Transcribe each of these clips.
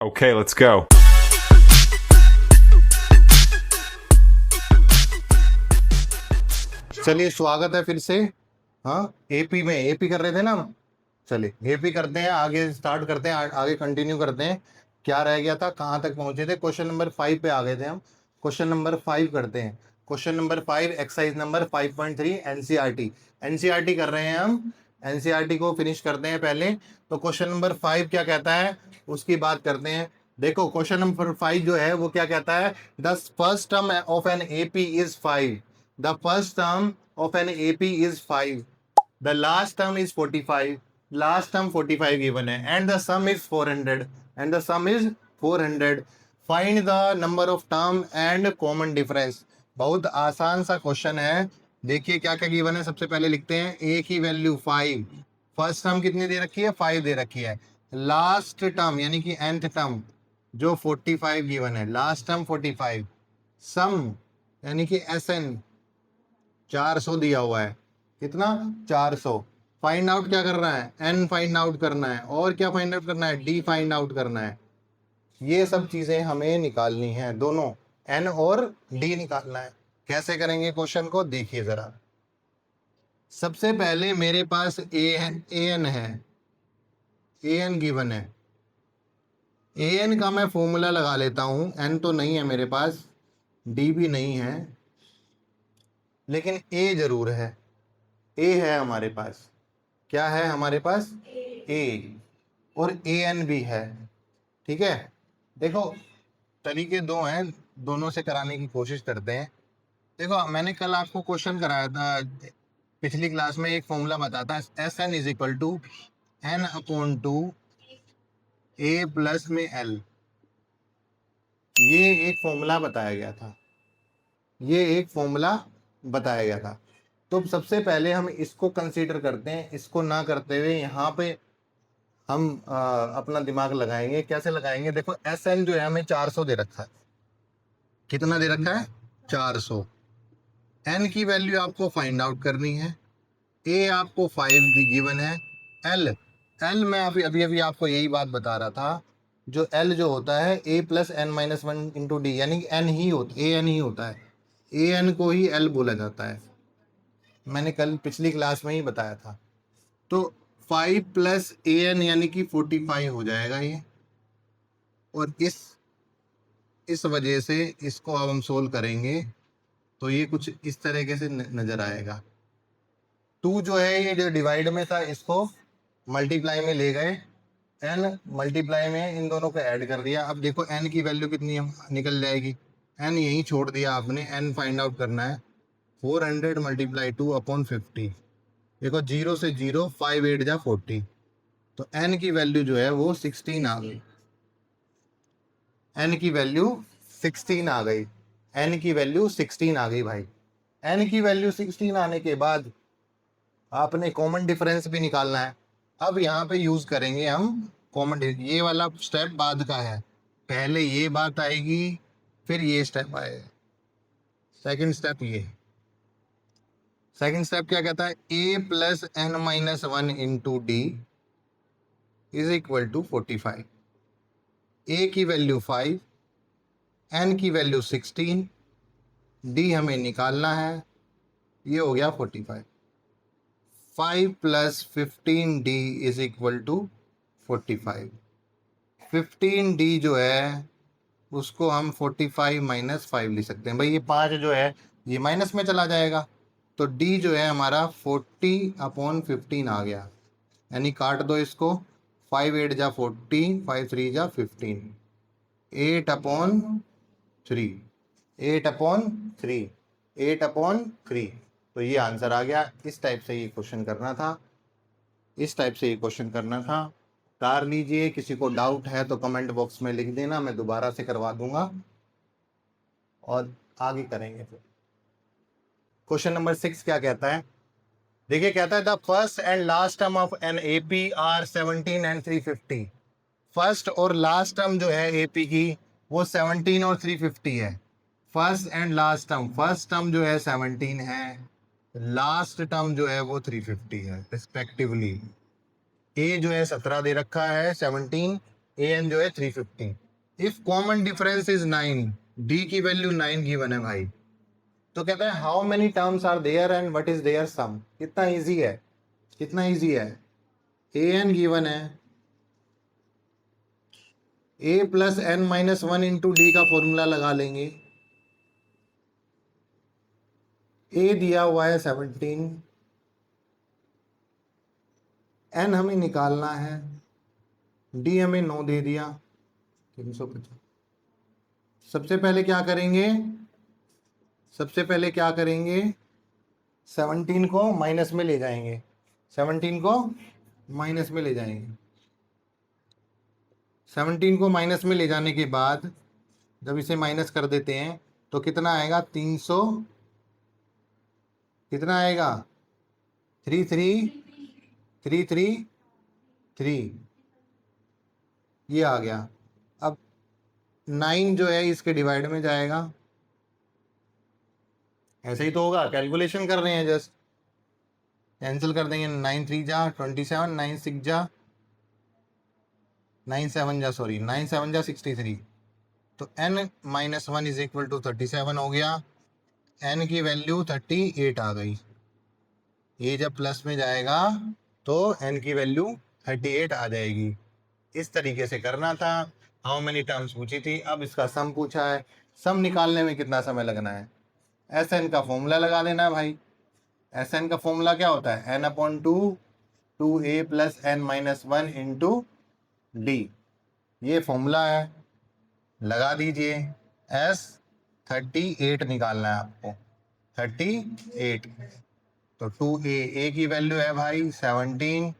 Okay, let's go. चलिए स्वागत है फिर से। हाँ, एपी में एपी कर रहे थे ना हम। चलिए एपी करते हैं, आगे स्टार्ट करते हैं, आगे कंटिन्यू करते हैं। क्या रह गया था, कहाँ तक पहुंचे थे? क्वेश्चन नंबर 5 पे आ गए थे हम। क्वेश्चन नंबर 5 करते हैं। Question number 5 exercise number 5.3 NCERT. NCERT कर रहे हैं हम। एनसीईआरटी को फिनिश करते हैं पहले। तो क्वेश्चन नंबर 5 क्या कहता है उसकी बात करते हैं। देखो क्वेश्चन नंबर 5 जो है वो क्या कहता है, the first term of an AP is 5। The first term of an AP is 5. The last term is 45. Last term 45 given है and the sum is 400. And the sum is 400. Find the number of term and common difference. बहुत आसान सा question है। देखिए क्या क्या given है। सबसे पहले लिखते हैं ए की वैल्यू 5। फर्स्ट टर्म कितनी दे रखी है? 5 दे रखी है। लास्ट टर्म यानी कि nth टर्म जो 45 गिवन है, लास्ट टर्म 45। सम यानी कि SN 400 दिया हुआ है। कितना? 400। फाइंड आउट क्या करना है? एन फाइंड आउट करना है। और क्या फाइंड आउट करना है? डी फाइंड आउट करना है। ये सब चीजें हमें निकालनी है, दोनों एन और डी निकालना है। कैसे करेंगे क्वेश्चन को देखिए जरा। सबसे पहले मेरे पास ए एन है, ए एन गिवन है। ए एन का मैं फॉर्मूला लगा लेता हूं। एन तो नहीं है मेरे पास, डी भी नहीं है, लेकिन ए जरूर है। ए है हमारे पास। क्या है हमारे पास? ए। और ए एन भी है। ठीक है, देखो तरीके दो हैं, दोनों से कराने की कोशिश करते हैं। देखो मैंने कल आपको क्वेश्चन कराया था पिछली क्लास में, एक फॉर्मूला बताता है S N is equal to N upon two A plus में एल। ये एक फॉर्मूला बताया गया था, ये एक फॉर्मूला बताया गया था। तो सबसे पहले हम इसको कंसीडर करते हैं। इसको ना करते हुए यहाँ पे हम अपना दिमाग लगाएंगे। कैसे लगाएंगे? देखो एस एन जो है हमें 400 दे रखा है। कितना दे रखा है? 400। एन की वैल्यू आपको फाइंड आउट करनी है। ए आपको 5 गिवन है। एल, एल मैं अभी अभी अभी आपको यही बात बता रहा था। जो एल जो होता है A plus N minus one into D, यानी एन ही होता, ए एन ही होता है। ए एन को ही एल बोला जाता है। मैंने कल पिछली क्लास में ही बताया था। तो 5 प्लस ए एन यानी कि 45 हो जाएगा ये। और इस वजह से इसको अब हम सोल्व करेंगे तो ये कुछ इस तरीके से नजर आएगा। 2 जो है ये जो डिवाइड में था, इसको मल्टीप्लाई में ले गए। एन मल्टीप्लाई में इन दोनों को ऐड कर दिया। अब देखो एन की वैल्यू कितनी निकल जाएगी। एन यही छोड़ दिया आपने। एन फाइंड आउट करना है। 400 मल्टीप्लाई 2 अपॉन 50। देखो 0 से 0, 5 8 जा 40। तो एन की वैल्यू जो है वो 16 आ गई। एन की वैल्यू 16 आ गई। एन की वैल्यू 16 आ गई भाई। एन की वैल्यू 16 आने के बाद आपने कॉमन डिफरेंस भी निकालना है। अब यहाँ पे यूज करेंगे हम कॉमन। ये वाला स्टेप बाद का है, पहले ये बात आएगी फिर ये स्टेप आएगा। सेकंड स्टेप ये। सेकंड स्टेप क्या कहता है? A plus N minus one into D is equal to 45। A की वैल्यू 5, एन की वैल्यू 16, डी हमें निकालना है। ये हो गया 45। 5 plus 15 D is equal to 45। 15 D जो है उसको हम 45 माइनस 5 लिख सकते हैं। भाई ये 5 जो है ये माइनस में चला जाएगा। तो डी जो है हमारा 40 अपॉन 15 आ गया। यानी काट दो इसको। 5 8 जा 40, 5 3 जा 15, 8 अपॉन 3, 8 अपॉन 3, 8 अपॉन 3। तो ये आंसर आ गया। इस टाइप से ये क्वेश्चन करना था, इस टाइप से ये क्वेश्चन करना था। कर लीजिए। किसी को डाउट है तो कमेंट बॉक्स में लिख देना, मैं दोबारा से करवा दूंगा और आगे करेंगे फिर। क्वेश्चन नंबर 6 क्या कहता है? देखिए कहता है the first and last term of an AP are 17 and 350। First और लास्ट टर्म जो है एपी की वो 17 और 350 है। First and last term, first term जो है 17 है, लास्ट टर्म जो है वो 350 है रिस्पेक्टिवली। ए जो है 17 दे रखा है, 17, an जो है 350। If common difference is 9, d की वैल्यू 9 गिवन है भाई, तो कहता है how many terms are there and what is their sum. कितना इजी है, कितना इजी है। an गिवन है, a plus n minus 1 into D का फॉर्मूला लगा लेंगे। a दिया हुआ है 17, n हमें निकालना है, d हमें 9 दे दिया, 350। सबसे पहले क्या करेंगे, सबसे पहले क्या करेंगे, 17 को माइनस में ले जाएंगे, 17 को माइनस में ले जाएंगे। 17 को माइनस में ले जाने के बाद जब इसे माइनस कर देते हैं तो कितना आएगा, 300, कितना आएगा, 33333, ये आ गया। अब 9 जो है इसके डिवाइड में जाएगा, ऐसे ही तो होगा, कैलकुलेशन कर रहे हैं जस्ट, कैंसिल कर देंगे। 9 3 जा 27, 9 6 जा 9 7 जा 63, तो n minus 1 is equal to 37 हो गया। n की वैल्यू 38 आ गई। ये जब प्लस में जाएगा तो n की वैल्यू 38 आ जाएगी। इस तरीके से करना था। हाउ मेनी टर्म्स पूछी थी, अब इसका सम पूछा है। सम निकालने में कितना समय लगना है, एस एन का फॉर्मूला लगा लेना है भाई। एस एन का फॉर्मूला क्या होता है, n upon 2 plus n minus 1 into D, ये फॉर्मूला है, लगा दीजिए। एस 38 निकालना है आपको, 38। तो 2a की वैल्यू है भाई 17,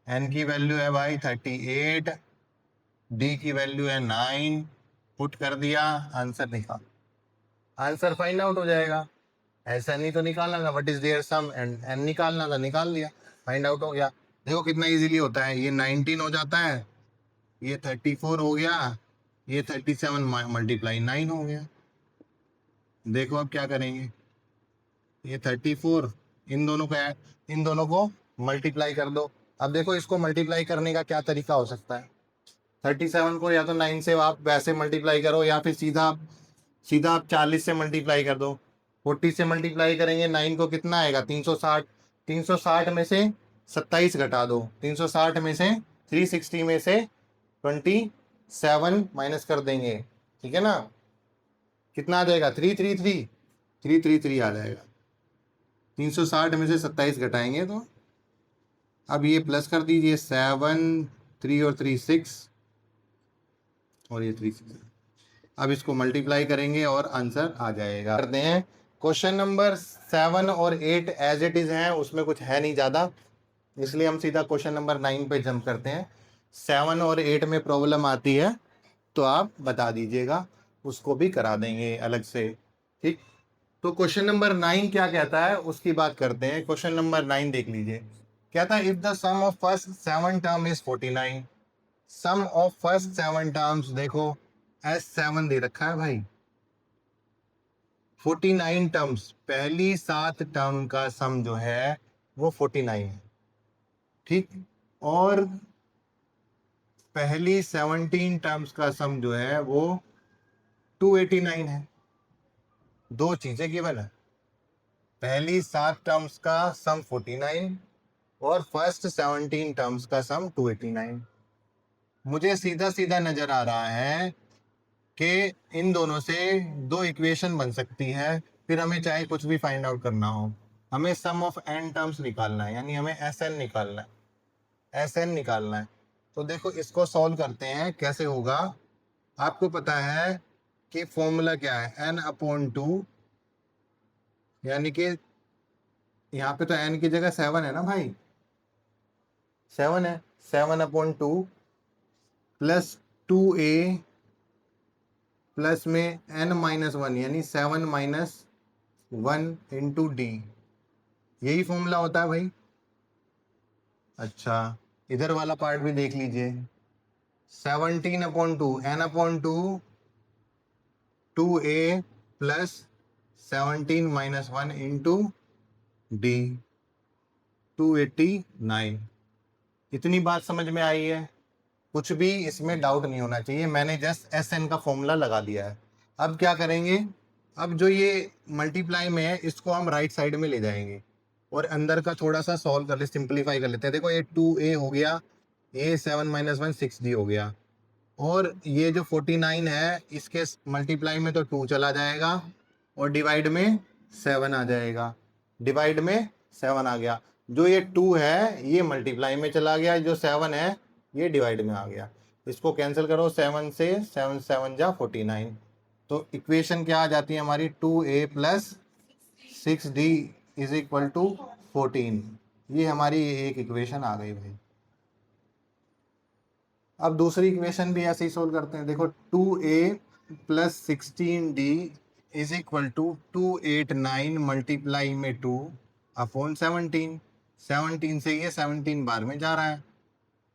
n की वैल्यू है भाई 38, d की वैल्यू है 9, पुट कर दिया, आंसर निकाल, आंसर फाइंड आउट हो जाएगा। ऐसा नहीं तो निकालना था what is their sum, and n निकालना था, निकाल दिया, फाइंड आउट हो गया। देखो कितना इजीली होता है, ये 19 हो जाता है, ये 34 हो गया, ये 37 मल्टीप्लाई 9 हो गया। देखो अब क्या करेंगे, ये 34 इन दोनों का, इन दोनों को मल्टीप्लाई कर दो। अब देखो इसको मल्टीप्लाई करने का क्या तरीका हो सकता है, 37 को या तो 9 से आप वैसे मल्टीप्लाई करो, या फिर सीधा सीधा आप 40 से मल्टीप्लाई कर दो। 40 से मल्टीप्लाई करेंगे 9 को, कितना आएगा 360, 360 में से 27 घटा दो, 360 में से 360 में से 27 माइनस कर देंगे, ठीक है ना, कितना आ जाएगा 333 आ जाएगा। 360 में से 27 घटाएंगे तो, अब ये प्लस कर दीजिए, 7 3 और 3 6 और ये 3 6। अब इसको मल्टीप्लाई करेंगे और आंसर आ जाएगा। करते हैं क्वेश्चन नंबर 7 और 8 एज इट इज हैं, उसमें कुछ है नहीं ज़्यादा, इसलिए हम सीधा क्वेश्चन नंबर 9 पे जंप करते हैं। 7 और 8 में प्रॉब्लम आती है तो आप बता दीजिएगा, उसको भी करा देंगे अलग से, ठीक। तो क्वेश्चन नंबर 9 क्या कहता है उसकी बात करते हैं। क्वेश्चन नंबर 9 देख लीजिए, कहता है if the sum of first 7 term is 49, sum of first 7 terms, देखो S7 दे रखा है भाई, 49 टर्म्स, पहली 7 टर्म का सम जो है वो 49 है, ठीक। और पहली 17 टर्म्स का सम जो है वो 289 है। दो चीजें गिवन है, पहली 7 टर्म्स का सम 49 और फर्स्ट 17 टर्म्स का सम 289। मुझे सीधा सीधा नजर आ रहा है कि इन दोनों से दो इक्वेशन बन सकती है, फिर हमें चाहे कुछ भी फाइंड आउट करना हो, हमें सम ऑफ n टर्म्स निकालना है, यानी हमें Sn निकालना है, Sn निकालना है। तो देखो इसको सॉल्व करते हैं, कैसे होगा, आपको पता है कि फॉर्मूला क्या है, n अपॉन 2, यानी कि यहाँ पे तो n की जगह 7 है ना भाई, 7 है, 7 अपॉन 2 प्लस 2a प्लस में n माइनस 1 यानी 7 माइनस 1 इंटू डी, यही फॉर्मूला होता है भाई। अच्छा, इधर वाला पार्ट भी देख लीजिए, 17 upon 2, n upon 2 2a plus 17 minus 1 into D, 289। इतनी बात समझ में आई है। कुछ भी इसमें डाउट नहीं होना चाहिए, मैंने जस्ट एस एन का फॉर्मूला लगा दिया है। अब क्या करेंगे, अब जो ये मल्टीप्लाई में है इसको हम राइट साइड में ले जाएंगे और अंदर का थोड़ा सा सॉल्व कर ले, सिंप्लीफाई कर लेते हैं। देखो ये 2a हो गया, ये 7 - 1 6d हो गया, और ये जो 49 है इसके मल्टीप्लाई में तो 2 चला जाएगा और डिवाइड में 7 आ जाएगा, डिवाइड में 7 आ गया। जो ये 2 है ये मल्टीप्लाई में चला गया, जो 7 है ये डिवाइड में आ गया। इसको कैंसिल करो, 7 से 7 7 जा 49, तो इक्वेशन क्या आ जाती है हमारी, 2a + 6d = 14। ये हमारी एक इक्वेशन आ गई भाई। अब दूसरी इक्वेशन भी ऐसे ही सोल्व करते हैं। देखो 2a + 16d = 289 मल्टीप्लाई में 2 अपॉन 17। 17 से ये 17 बार में जा रहा है,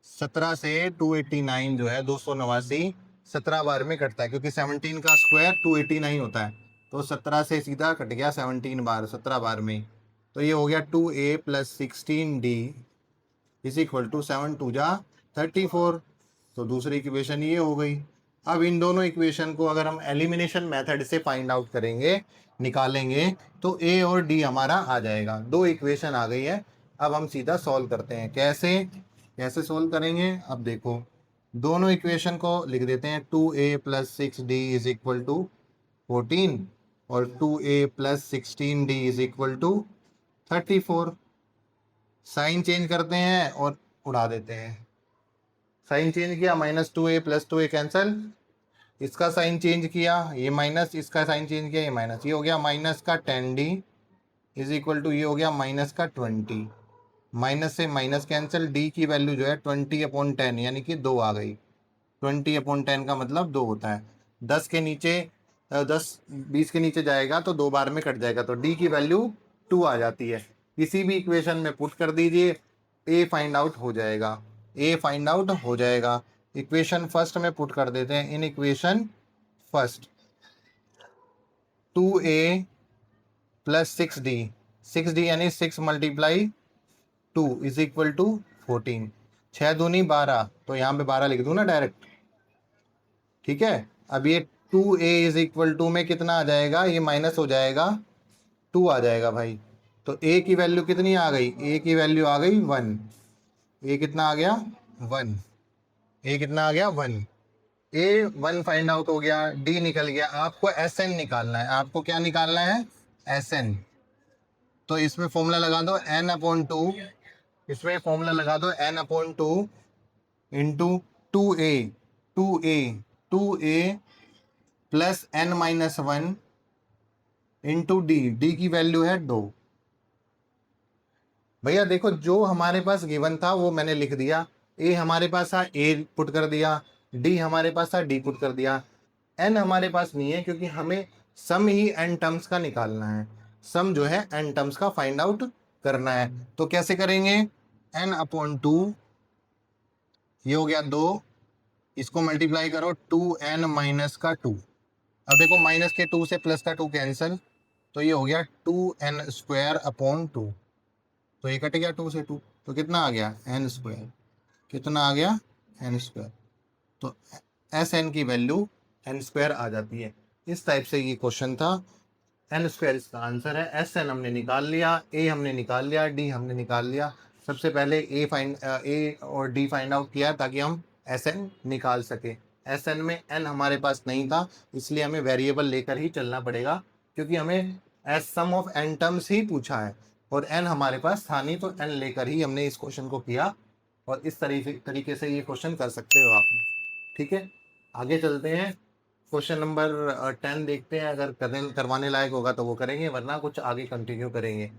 17 से 289 जो है 289 17 बार में कटता है, क्योंकि 17 का स्क्वायर 289 होता है, तो 17 से सीधा कट गया 17 बार, 17 बार में। तो ये हो गया 2a + 16d = 7 2 जा 34। तो दूसरी इक्वेशन ये हो गई। अब इन दोनों इक्वेशन को अगर हम एलिमिनेशन मेथड से फाइंड आउट करेंगे, निकालेंगे, तो ए और डी हमारा आ जाएगा। दो इक्वेशन आ गई है। अब हम सीधा सॉल्व करते हैं। कैसे कैसे सॉल्व करेंगे, अब देखो दोनों इक्वेशन को लिख देते हैं। 2a + 6d = 14 और 2a + 16d = 34। साइन चेंज करते हैं और उड़ा देते हैं। साइन चेंज किया, -2a + 2a कैंसल, इसका साइन चेंज किया ये माइनस, इसका साइन चेंज किया ये माइनस, ये हो गया -10d = ये हो गया -20। माइनस से माइनस कैंसिल, डी की वैल्यू जो है 20/10 यानी कि 2 आ गई। 20/10 का मतलब 2 होता है। 10 के नीचे 20 के नीचे जाएगा तो 2 बार में कट जाएगा, तो डी की वैल्यू 2 आ जाती है। किसी भी इक्वेशन में पुट कर दीजिए, ए फाइंड आउट हो जाएगा, ए फाइंड आउट हो जाएगा। इक्वेशन फर्स्ट में पुट कर देते हैं। In equation first 2a + 6d, 6d यानी 6 × 2 = 14। 6 दूनी 12, तो यहाँ पे 12 लिख दूँ ना डायरेक्ट, ठीक है। अब ये 2a = में कितना आ जाएगा, ये माइनस हो जाएगा, 2 आ जाएगा भाई। तो a की वैल्यू कितनी आ गई, a की वैल्यू आ गई 1। a कितना आ गया 1, a कितना आ गया 1। a 1 फाइंड आउट हो गया, d निकल गया। आपको Sn निकालना है। आपको क्या निकालना है, Sn। तो इसमें फॉर्मूला लगा दो n/2, इसमें फॉर्मूला लगा दो n/2 into 2a 2a 2a + n-1 into D की वैल्यू है 2। भैया देखो जो हमारे पास गिवन था वो मैंने लिख दिया। ए हमारे पास था, ए पुट कर दिया, डी हमारे पास था, डी पुट कर दिया। एन हमारे पास नहीं है क्योंकि हमें सम ही एन टर्म्स का निकालना है। सम जो है एन टर्म्स का फाइंड आउट करना है। तो कैसे करेंगे, n/2, ये हो गया 2, इसको मल्टीप्लाई करो 2n-2। अब देखो माइनस के 2 से प्लस का 2 कैंसिल, तो ये हो गया 2n² / 2। तो ये कट गया 2 से 2, तो कितना आ गया n²। कितना आ गया n²। तो Sn की वैल्यू n² आ जाती है। इस टाइप से ये क्वेश्चन था। n² इसका आंसर है। Sn हमने निकाल लिया, a हमने निकाल लिया, d हमने निकाल लिया। सबसे पहले a और d फाइंड आउट किया ताकि हम Sn निकाल सके। Sn में n हमारे पास नहीं था, इसलिए हमें वेरिएबल लेकर ही चलना पड़ेगा, क्योंकि हमें सम ऑफ n टर्म्स ही पूछा है और n हमारे पास था नहीं, तो n लेकर ही हमने इस क्वेश्चन को किया। और इस तरीके से ये क्वेश्चन कर सकते हो आप, ठीक है। आगे चलते हैं, क्वेश्चन नंबर 10 देखते हैं। अगर करवाने लायक होगा तो वो करेंगे, वरना कुछ आगे कंटिन्यू करेंगे।